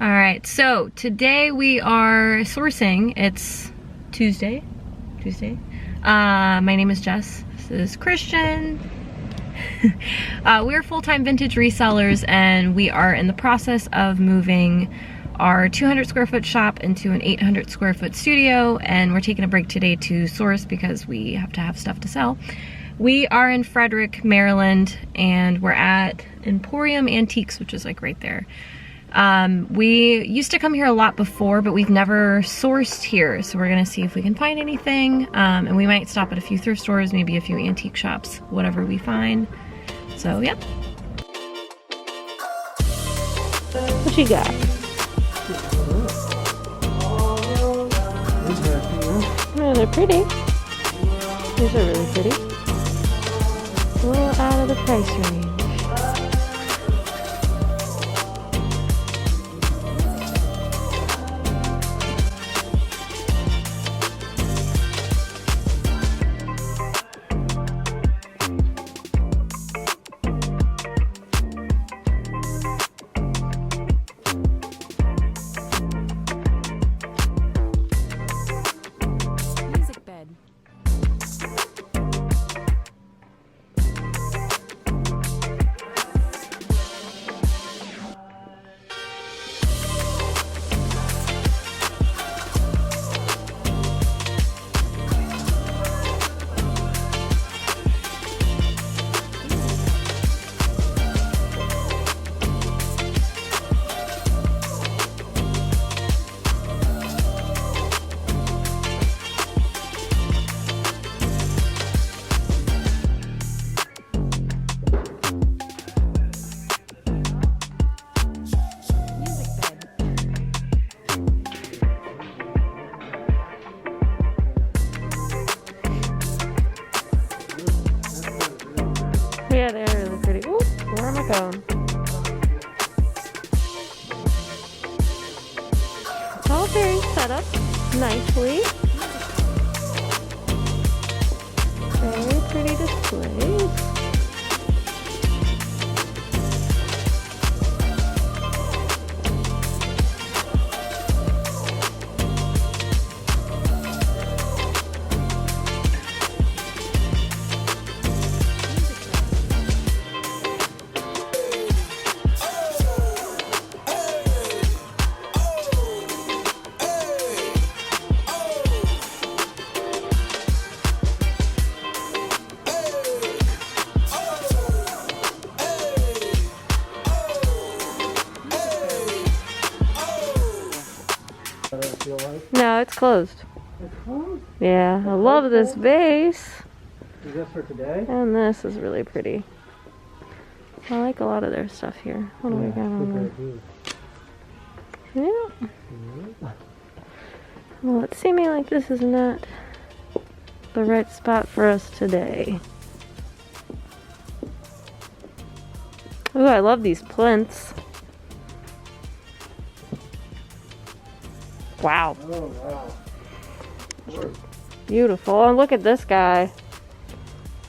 All right, so today we are sourcing. It's Tuesday. My name is Jess. This is Christian. We're full-time vintage resellers, and we are in the process of moving our 200 square foot shop into an 800 square foot studio, and we're taking a break today to source because we have to have stuff to sell. We are in Frederick, Maryland, and we're at Emporium Antiques, which is like right there. We used to come here a lot before, but we've never sourced here, so we're gonna see if we can find anything, and we might stop at a few thrift stores, maybe a few antique shops, whatever we find. So yeah. What you got? Oh, they're pretty. These are really pretty. A little out of the price range. Yeah, they are really pretty. Ooh, where am I going? It's all very set up nicely. Very pretty displays. No, it's closed. It's closed? Yeah, I love this vase. Is this for today? And this is really pretty. I like a lot of their stuff here. What do we got on there? Yeah. Well, it's seeming like this is not the right spot for us today. Ooh, I love these plinths. Wow. Oh, wow. Beautiful. And look at this guy.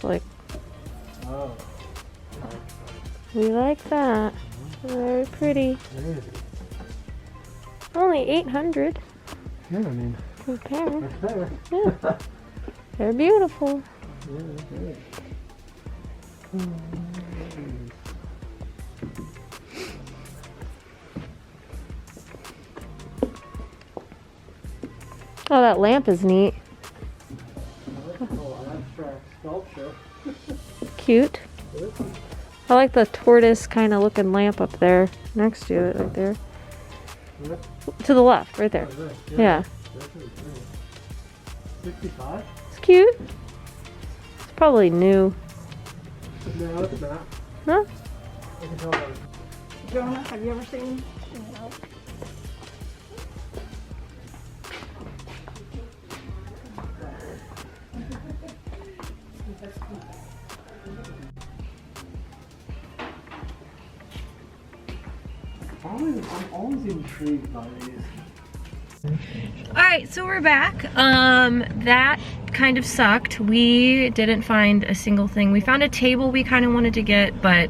Like, Oh. we like that. Very pretty. Only 800 Yeah, I mean, per pair. that's better. Yeah. They're beautiful. Yeah, that's good. Oh, that lamp is neat. Oh, abstract sculpture. Cute. I like the tortoise kind of looking lamp up there next to it, right there. To the left, right there. Yeah. 65? It's cute. It's probably new. No, it's not. Huh? I can tell by Jonah, have you ever seen? No. I'm always intrigued by these. Alright, so we're back. That kind of sucked. We didn't find a single thing. We found a table we kind of wanted to get, but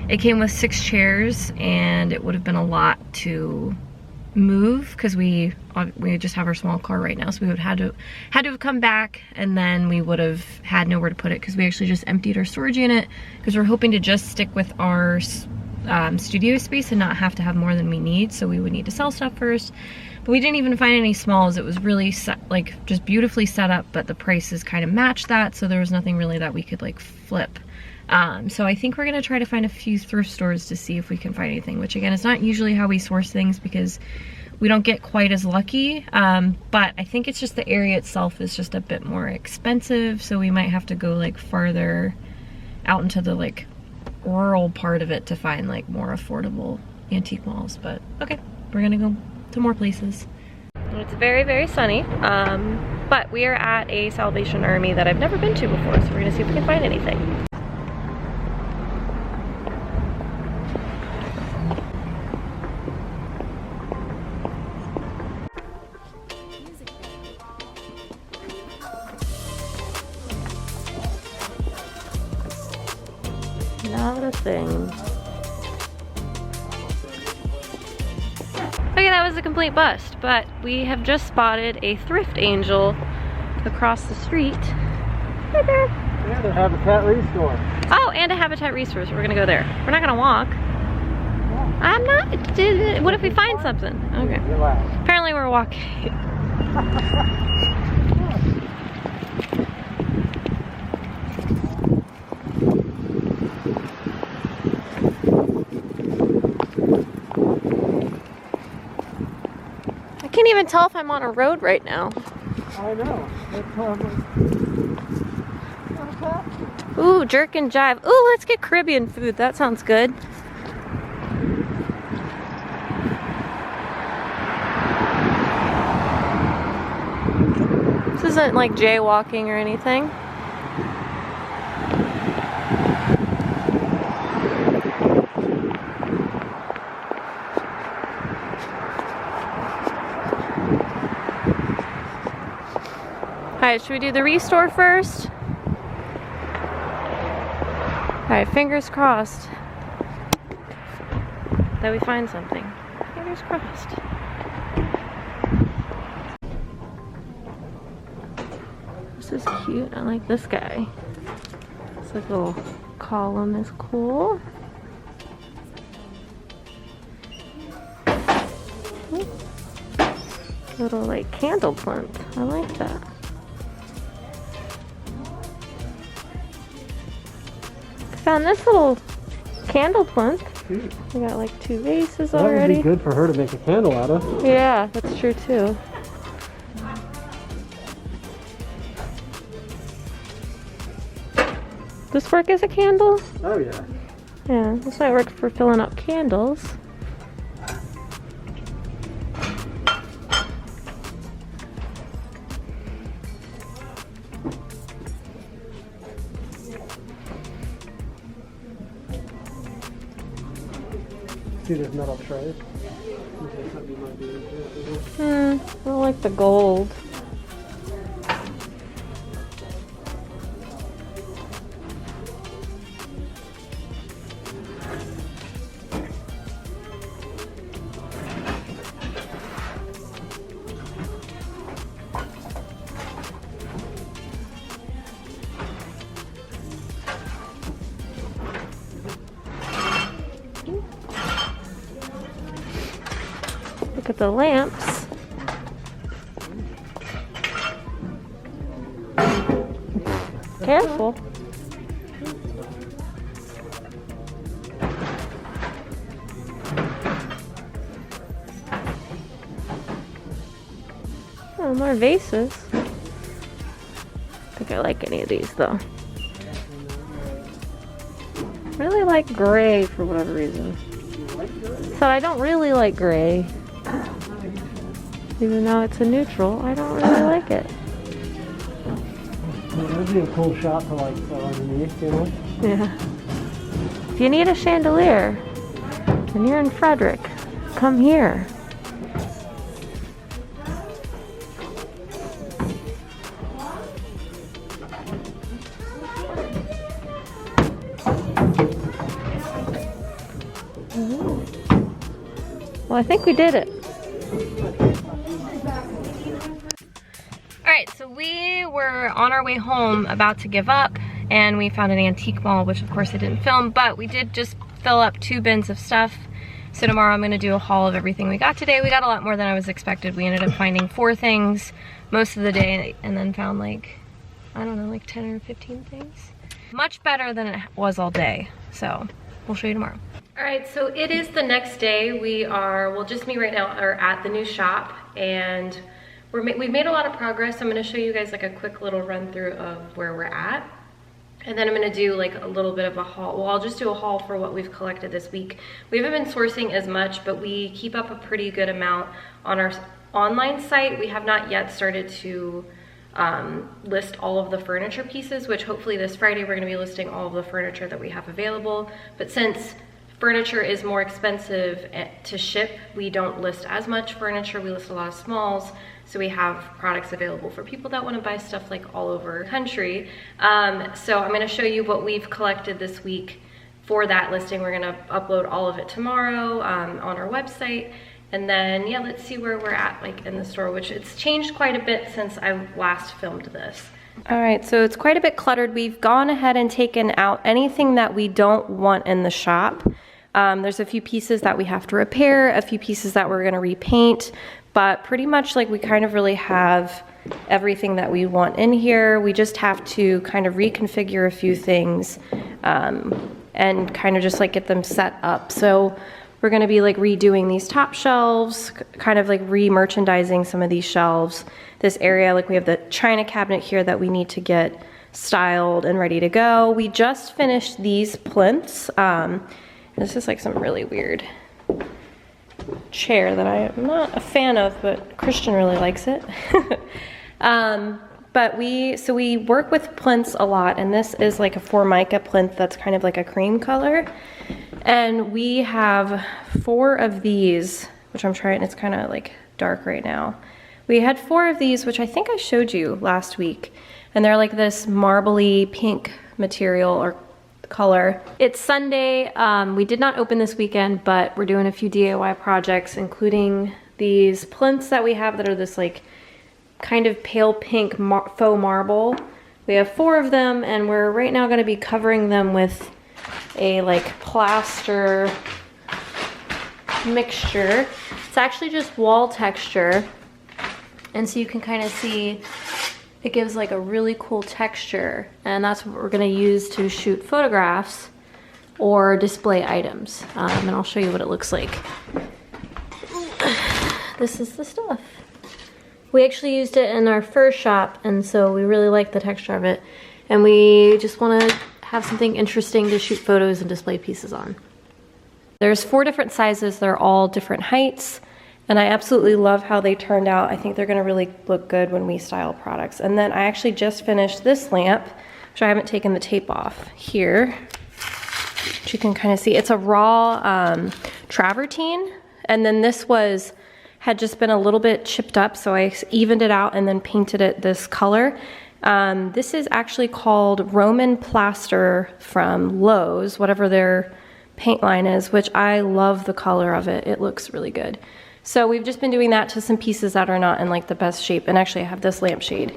it came with 6 chairs and it would have been a lot to move because we just have our small car right now, so we would had to have come back, and then we would have had nowhere to put it because we actually just emptied our storage unit because we're hoping to just stick with our studio space and not have to have more than we need. So we would need to sell stuff first, but we didn't even find any smalls. It was really like just beautifully set up, but the prices kind of matched that, so there was nothing really that we could like flip. So I think we're gonna try to find a few thrift stores to see if we can find anything, which again is not usually how we source things because we don't get quite as lucky, but I think it's just the area itself is just a bit more expensive, so we might have to go like farther out into the like rural part of it to find like more affordable antique malls. But okay, we're gonna go to more places. It's very, very sunny, but we are at a Salvation Army that I've never been to before, so we're gonna see if we can find anything. Not a thing. Okay, that was a complete bust, but we have just spotted a thrift angel across the street. Right there. Yeah, the Habitat Restore. Oh, and a Habitat Resource. We're gonna go there. We're not gonna walk. I'm not. What if we find something? Okay. Relax. Apparently we're walking. I can't even tell if I'm on a road right now. I know. Ooh, jerk and jive. Ooh, let's get Caribbean food. That sounds good. This isn't like jaywalking or anything. Alright, should we do the restore first? Alright, fingers crossed that we find something. Fingers crossed. This is cute. I like this guy. This like little column is cool. Little like candle plant. I like that. Found this little candle plant. Cute. We got like 2 vases That already. would be good for her to make a candle out of. Yeah, that's true too. This work as a candle? Oh yeah. Yeah, this might work for filling up candles. See this metal tray? I don't like the gold. Look at the lamps. Careful. Oh, more vases. I think I like any of these though. I really like gray for whatever reason. So I don't really like gray. Even though it's a neutral, I don't really like it. That would be a cool shot to like throw underneath, you know? Yeah. If you need a chandelier and you're in Frederick, come here. Well, I think we did it. Alright, so we were on our way home about to give up, and we found an antique mall, which of course I didn't film, but we did just fill up 2 bins of stuff. So tomorrow I'm gonna do a haul of everything we got today. We got a lot more than I was expected. We ended up finding 4 things most of the day, and then found like, I don't know, like 10 or 15 things. Much better than it was all day. So we'll show you tomorrow. All right, so it is the next day. We are, well, just me right now, are at the new shop, and we've made a lot of progress. I'm gonna show you guys like a quick little run through of where we're at. And then I'm gonna do like a little bit of a haul. Well, I'll just do a haul for what we've collected this week. We haven't been sourcing as much, but we keep up a pretty good amount on our online site. We have not yet started to list all of the furniture pieces, which hopefully this Friday we're gonna be listing all of the furniture that we have available. But since furniture is more expensive to ship, we don't list as much furniture. We list a lot of smalls. So we have products available for people that want to buy stuff like all over the country. So I'm going to show you what we've collected this week for that listing. We're going to upload all of it tomorrow on our website. And then, yeah, let's see where we're at like in the store, which it's changed quite a bit since I last filmed this. All right, so it's quite a bit cluttered. We've gone ahead and taken out anything that we don't want in the shop. There's a few pieces that we have to repair, a few pieces that we're going to repaint. But pretty much like we kind of really have everything that we want in here. We just have to kind of reconfigure a few things and kind of just like get them set up. So we're gonna be like redoing these top shelves, kind of like re-merchandising some of these shelves. This area, like we have the china cabinet here that we need to get styled and ready to go. We just finished these plinths. This is like some really weird chair that I am not a fan of, but Christian really likes it. But we work with plinths a lot, and this is like a Formica plinth that's kind of like a cream color. And we have 4 of these, which I'm trying, it's kind of like dark right now. We had 4 of these, which I think I showed you last week. And they're like this marbly pink material or color. It's Sunday. We did not open this weekend, but we're doing a few DIY projects, including these plinths that we have that are this like kind of pale pink faux marble. We have 4 of them, and we're right now going to be covering them with a like plaster mixture. It's actually just wall texture, and so you can kind of see it gives like a really cool texture, and that's what we're gonna use to shoot photographs or display items. And I'll show you what it looks like. This is the stuff. We actually used it in our first shop, and so we really like the texture of it. And we just wanna have something interesting to shoot photos and display pieces on. There's 4 different sizes, they're all different heights. And I absolutely love how they turned out. I think they're gonna really look good when we style products. And then I actually just finished this lamp, which I haven't taken the tape off here, which you can kind of see. It's a raw travertine. And then this had just been a little bit chipped up, so I evened it out and then painted it this color. This is actually called Roman Plaster from Lowe's, whatever their paint line is, which I love the color of it. It looks really good. So we've just been doing that to some pieces that are not in like the best shape. And actually I have this lampshade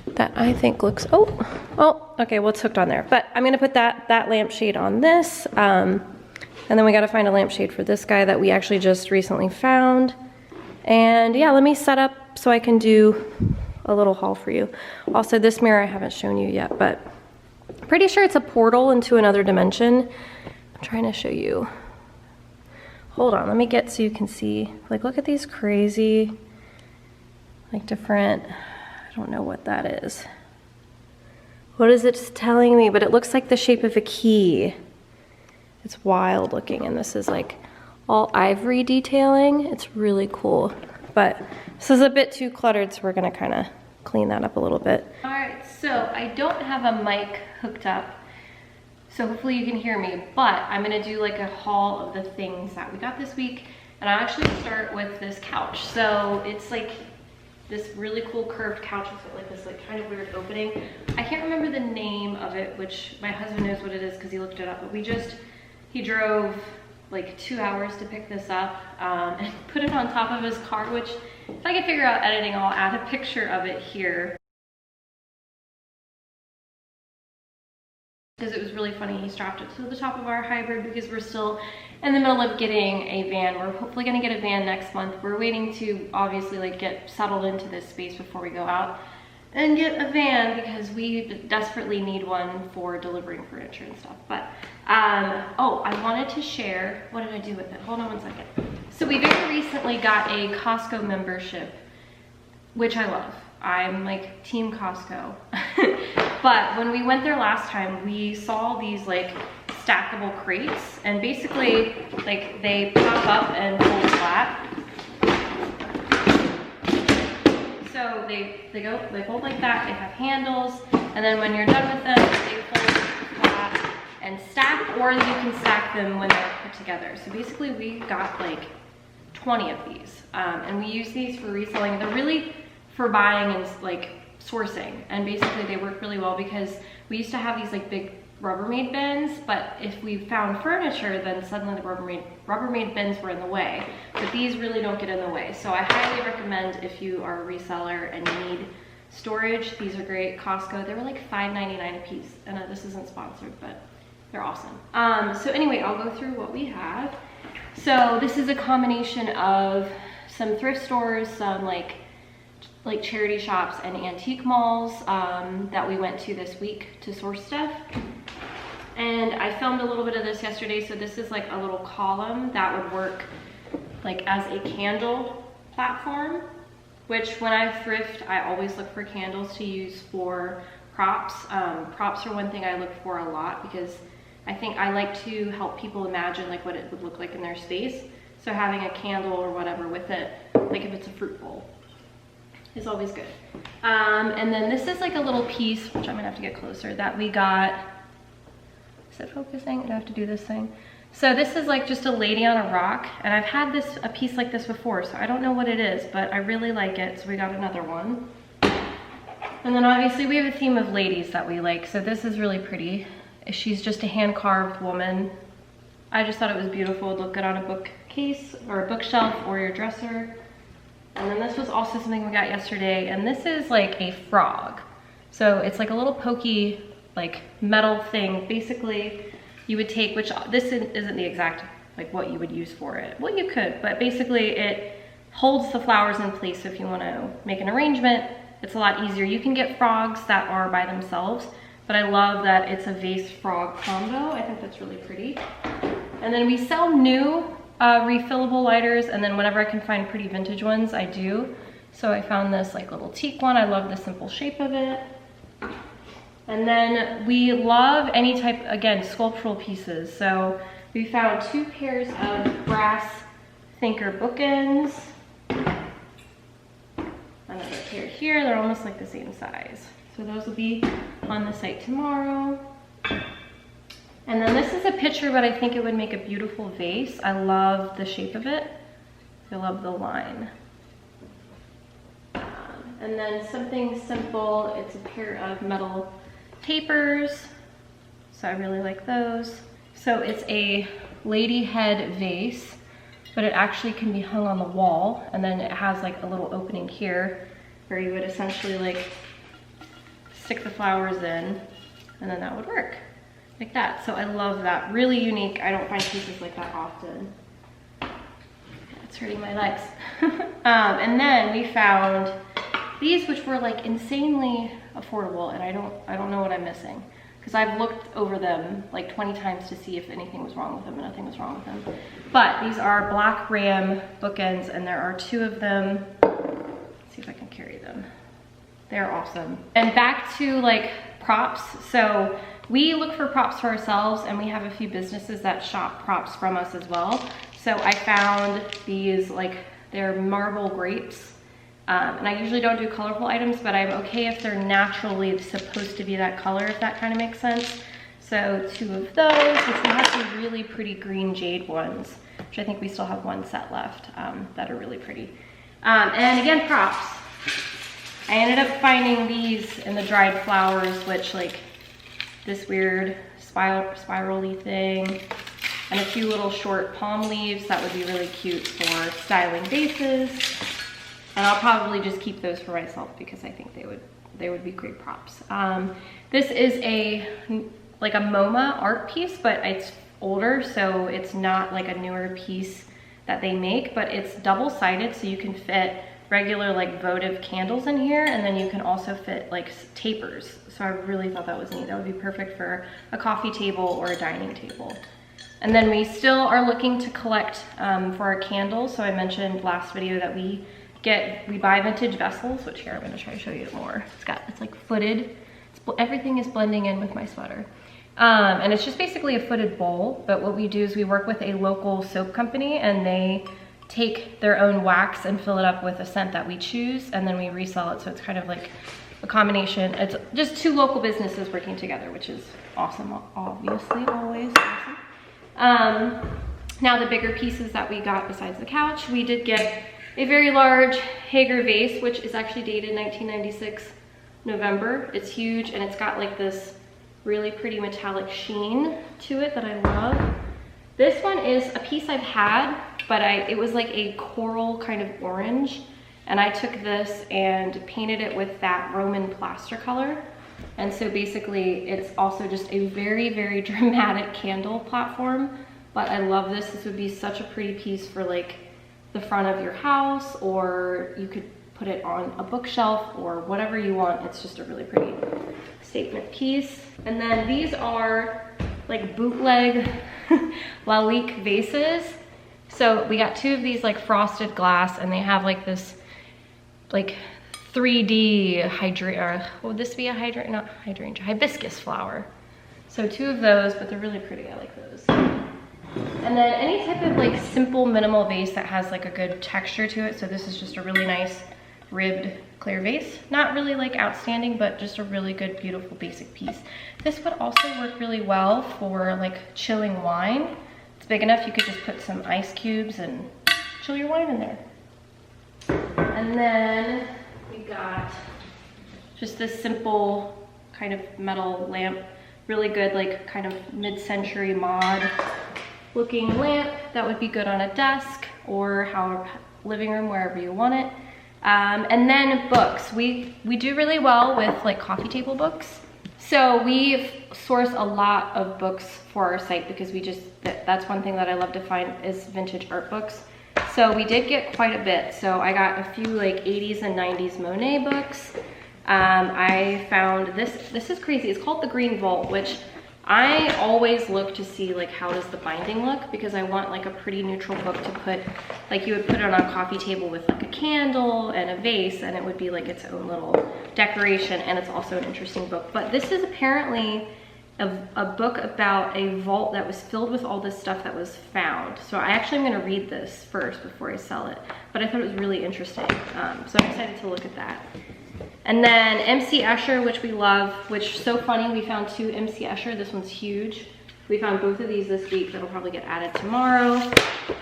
that I think looks, okay, well it's hooked on there. But I'm gonna put that lampshade on this. And then we gotta find a lampshade for this guy that we actually just recently found. And yeah, let me set up so I can do a little haul for you. Also, this mirror I haven't shown you yet, but I'm pretty sure it's a portal into another dimension. I'm trying to show you. Hold on, let me get so you can see. Like, look at these crazy, like different, I don't know what that is. What is it telling me? But it looks like the shape of a key. It's wild looking, and this is like all ivory detailing. It's really cool. But this is a bit too cluttered, so we're gonna kind of clean that up a little bit. All right, so I don't have a mic hooked up, so hopefully you can hear me, but I'm gonna do like a haul of the things that we got this week. And I'll actually start with this couch. So it's like this really cool curved couch with like this like kind of weird opening. I can't remember the name of it, which my husband knows what it is because he looked it up, but he drove like 2 hours to pick this up and put it on top of his car, which if I can figure out editing, I'll add a picture of it here. Because it was really funny, he strapped it to the top of our hybrid because we're still in the middle of getting a van. We're hopefully gonna get a van next month. We're waiting to obviously like get settled into this space before we go out and get a van because we desperately need one for delivering furniture and stuff. But, oh, I wanted to share, what did I do with it? Hold on one second. So we very recently got a Costco membership, which I love. I'm like team Costco. But when we went there last time, we saw these like stackable crates, and basically like they pop up and fold flat. So they fold like that, they have handles, and then when you're done with them, they fold flat and stack, or you can stack them when they're put together. So basically we got like 20 of these, and we use these for reselling. They're really for buying and like sourcing, and basically they work really well because we used to have these like big Rubbermaid bins, but if we found furniture, then suddenly the Rubbermaid bins were in the way. But these really don't get in the way. So I highly recommend if you are a reseller and you need storage, these are great. Costco, they were like $5.99 a piece. And this isn't sponsored, but they're awesome. So anyway, I'll go through what we have. So this is a combination of some thrift stores, some like charity shops and antique malls that we went to this week to source stuff. And I filmed a little bit of this yesterday, so this is like a little column that would work like as a candle platform, which when I thrift, I always look for candles to use for props. Props are one thing I look for a lot because I think I like to help people imagine like what it would look like in their space. So having a candle or whatever with it, like if it's a fruit bowl, is always good. And then this is like a little piece, which I'm gonna have to get closer, that we got. Is it focusing? I have to do this thing. So this is like just a lady on a rock, and I've had a piece like this before, so I don't know what it is, but I really like it, so we got another one. And then obviously we have a theme of ladies that we like, so this is really pretty. She's just a hand-carved woman. I just thought it was beautiful. It'd look good on a bookcase or a bookshelf or your dresser. And then this was also something we got yesterday, and this is like a frog. So it's like a little pokey like metal thing. Basically you would take, which this isn't the exact like what you would use for it. Well, you could, but basically it holds the flowers in place. So if you want to make an arrangement, it's a lot easier. You can get frogs that are by themselves, but I love that it's a vase frog combo. I think that's really pretty. And then we sell new refillable lighters, and then whenever I can find pretty vintage ones, I do. So I found this like little teak one. I love the simple shape of it. And then we love any type, again, sculptural pieces. So we found 2 pairs of brass thinker bookends. Another pair here, they're almost like the same size. So those will be on the site tomorrow. And then this is a picture, but I think it would make a beautiful vase. I love the shape of it. I love the line. And then something simple, it's a pair of metal tapers. So I really like those. So it's a lady head vase, but it actually can be hung on the wall. And then it has like a little opening here where you would essentially like stick the flowers in, and then that would work. Like that. So I love that. Really unique. I don't find pieces like that often. It's hurting my legs. And then we found these, which were like insanely affordable, and I don't know what I'm missing, because I've looked over them like 20 times to see if anything was wrong with them, and nothing was wrong with them. But these are black ram bookends, and there are 2 of them. Let's see if I can carry them. They're awesome. And back to like props. So we look for props for ourselves, and we have a few businesses that shop props from us as well. So I found these, like, they're marble grapes. And I usually don't do colorful items, but I'm okay if they're naturally supposed to be that color, if that kind of makes sense. So 2 of those, which we have some really pretty green jade ones, which I think we still have 1 set left, that are really pretty. And again, props. I ended up finding these in the dried flowers, which like this weird spiral-y thing. and a few little short palm leaves that would be really cute for styling vases. And I'll probably just keep those for myself because I think they would be great props. This is like a MoMA art piece, but it's older, so it's not like a newer piece that they make, but it's double-sided, so you can fit regular like votive candles in here, and then you can also fit like tapers. So I really thought that was neat. That would be perfect for a coffee table or a dining table. And then we still are looking to collect for our candles. So I mentioned last video that we buy vintage vessels, which here I'm going to try to show you more. It's like footed. Everything is blending in with my sweater. And it's just basically a footed bowl, but what we do is we work with a local soap company, and they take their own wax and fill it up with a scent that we choose, and then we resell it. So it's kind of like a combination. It's just two local businesses working together, which is awesome, obviously, always awesome. Now the bigger pieces that we got besides the couch, we did get a very large Hager vase, which is actually dated 1996 November. It's huge, and it's got like this really pretty metallic sheen to it that I love. This one is a piece I've had, but it was like a coral kind of orange, and I took this and painted it with that Roman plaster color. And so basically it's also just a very, very dramatic candle platform, but I love this. This would be such a pretty piece for like the front of your house, or you could put it on a bookshelf or whatever you want. It's just a really pretty statement piece. And then these are like bootleg Lalique vases. So we got two of these like frosted glass, and they have like this like 3D hibiscus flower. So two of those, but they're really pretty. I like those. And then any type of like simple minimal vase that has like a good texture to it. So this is just a really nice ribbed clear vase. Not really like outstanding, but just a really good, beautiful, basic piece. This would also work really well for like chilling wine. It's big enough you could just put some ice cubes and chill your wine in there. And then we got just this simple kind of metal lamp. Really good, like kind of mid-century mod looking lamp that would be good on a desk or living room, wherever you want it. And then books. We do really well with like coffee table books. So we source a lot of books for our site because that's one thing that I love to find is vintage art books. So we did get quite a bit. So I got a few like 80s and 90s Monet books. I found this is crazy. It's called The Green Vault, which I always look to see like how does the binding look, because I want like a pretty neutral book to put, like you would put it on a coffee table with like a candle and a vase, and it would be like its own little decoration, and it's also an interesting book. But this is apparently a book about a vault that was filled with all this stuff that was found. So I actually am gonna read this first before I sell it, but I thought it was really interesting. So I'm excited to look at that. And then MC Escher, which we love, which so funny, we found two MC Escher. This one's huge. We found both of these this week. That'll probably get added tomorrow.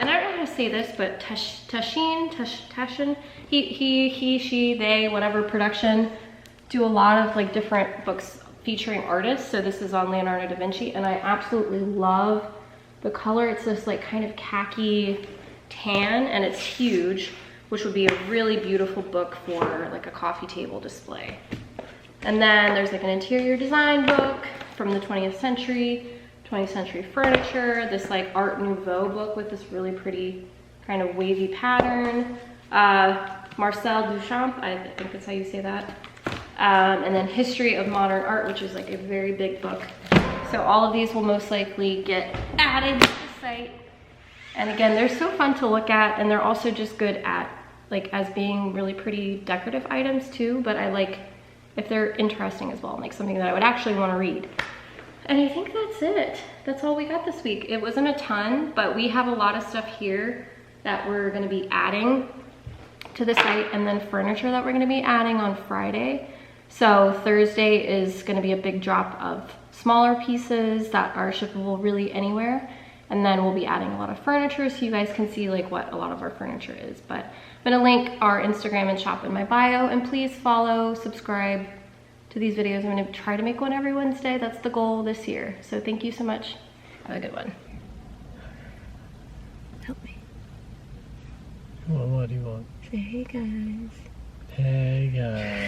And I don't know how to say this, but Tashin, he, she, they, whatever production, do a lot of like different books featuring artists. So this is on Leonardo da Vinci, and I absolutely love the color. It's this like kind of khaki tan, and it's huge, which would be a really beautiful book for like a coffee table display. And then there's like an interior design book from the 20th century furniture, this like Art Nouveau book with this really pretty kind of wavy pattern. Marcel Duchamp, I think that's how you say that. And then History of Modern Art, which is like a very big book. So all of these will most likely get added to the site. And again, they're so fun to look at, and they're also just good at like as being really pretty decorative items too, but I like if they're interesting as well, like something that I would actually want to read. And I think that's it. That's all we got this week. It wasn't a ton, but we have a lot of stuff here that we're gonna be adding to the site, and then furniture that we're gonna be adding on Friday. So Thursday is gonna be a big drop of smaller pieces that are shippable really anywhere. And then we'll be adding a lot of furniture so you guys can see like what a lot of our furniture is. But I'm gonna link our Instagram and shop in my bio, and please follow, subscribe to these videos. I'm gonna try to make one every Wednesday. That's the goal this year. So thank you so much. Have a good one. Well, what do you want? Say hey guys. Hey guys.